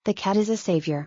The cat is a savior.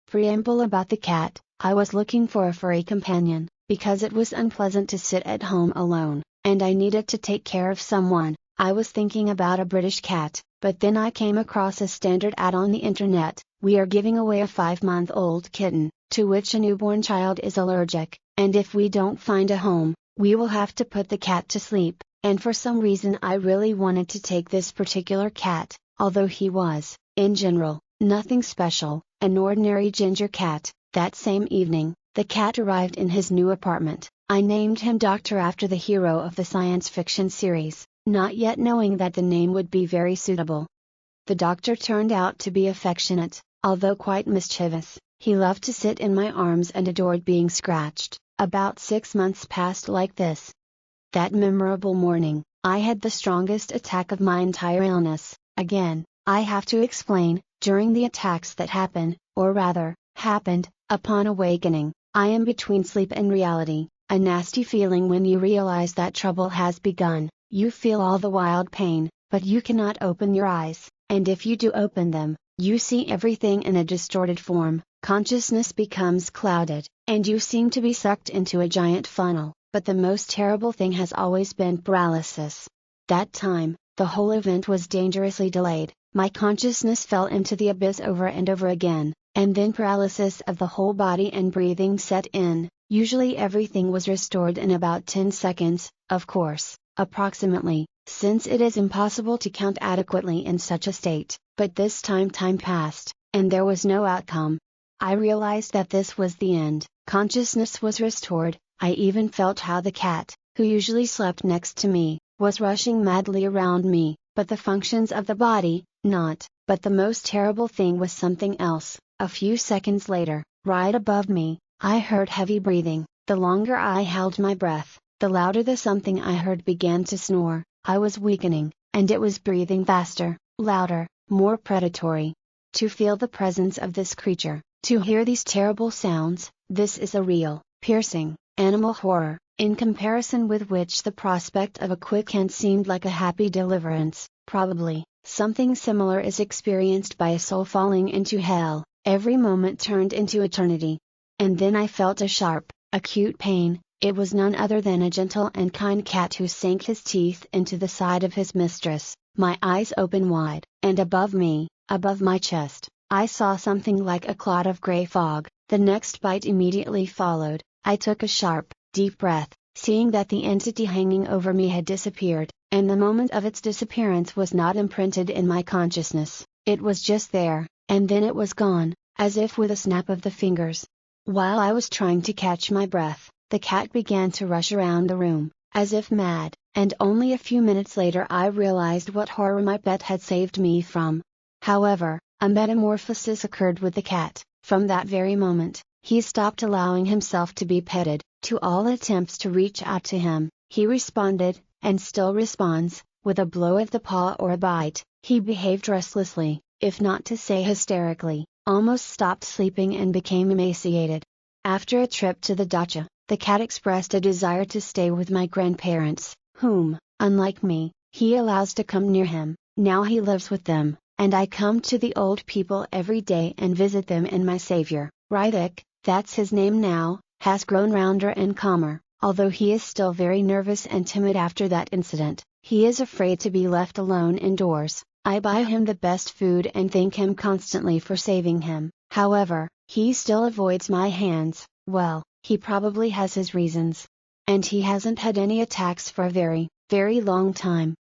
Preamble about the cat. I was looking for a furry companion, because it was unpleasant to sit at home alone, and I needed to take care of someone. I was thinking about a British cat, but then I came across a standard ad on the internet. We are giving away a 5-month-old kitten, to which a newborn child is allergic, and if we don't find a home, we will have to put the cat to sleep. And for some reason I really wanted to take this particular cat, although he was, in general, nothing special, an ordinary ginger cat. That same evening, the cat arrived in his new apartment. I named him Doctor after the hero of the science fiction series, not yet knowing that the name would be very suitable. The doctor turned out to be affectionate, although quite mischievous. He loved to sit in my arms and adored being scratched. About 6 months passed like this. That memorable morning, I had the strongest attack of my entire illness. Again, I have to explain, during the attacks that happen, or rather, happened, upon awakening, I am between sleep and reality, a nasty feeling when you realize that trouble has begun. You feel all the wild pain, but you cannot open your eyes, and if you do open them, you see everything in a distorted form. Consciousness becomes clouded, and you seem to be sucked into a giant funnel. But the most terrible thing has always been paralysis. That time, the whole event was dangerously delayed. My consciousness fell into the abyss over and over again, and then paralysis of the whole body and breathing set in. Usually everything was restored in about 10 seconds, of course, approximately, since it is impossible to count adequately in such a state. But this time passed, and there was no outcome. I realized that this was the end. Consciousness was restored. I even felt how the cat, who usually slept next to me, was rushing madly around me, but the functions of the body, not. But the most terrible thing was something else. A few seconds later, right above me, I heard heavy breathing. The longer I held my breath, the louder the something I heard began to snore. I was weakening, and it was breathing faster, louder, more predatory. To feel the presence of this creature, to hear these terrible sounds, this is a real, piercing, animal horror, in comparison with which the prospect of a quick end seemed like a happy deliverance. Probably, something similar is experienced by a soul falling into hell. Every moment turned into eternity. And then I felt a sharp, acute pain. It was none other than a gentle and kind cat who sank his teeth into the side of his mistress. My eyes opened wide, and above me, above my chest, I saw something like a cloud of gray fog. The next bite immediately followed. I took a sharp, deep breath, seeing that the entity hanging over me had disappeared, and the moment of its disappearance was not imprinted in my consciousness. It was just there, and then it was gone, as if with a snap of the fingers. While I was trying to catch my breath, the cat began to rush around the room, as if mad, and only a few minutes later I realized what horror my pet had saved me from. However, a metamorphosis occurred with the cat. From that very moment, he stopped allowing himself to be petted. To all attempts to reach out to him, he responded, and still responds, with a blow of the paw or a bite. He behaved restlessly, if not to say hysterically, almost stopped sleeping and became emaciated. After a trip to the dacha, the cat expressed a desire to stay with my grandparents, whom, unlike me, he allows to come near him. Now he lives with them, and I come to the old people every day and visit them, and my savior, Rydik, that's his name now, has grown rounder and calmer, although he is still very nervous and timid after that incident. He is afraid to be left alone indoors. I buy him the best food and thank him constantly for saving him. However, he still avoids my hands. Well, he probably has his reasons. And he hasn't had any attacks for a very, very long time.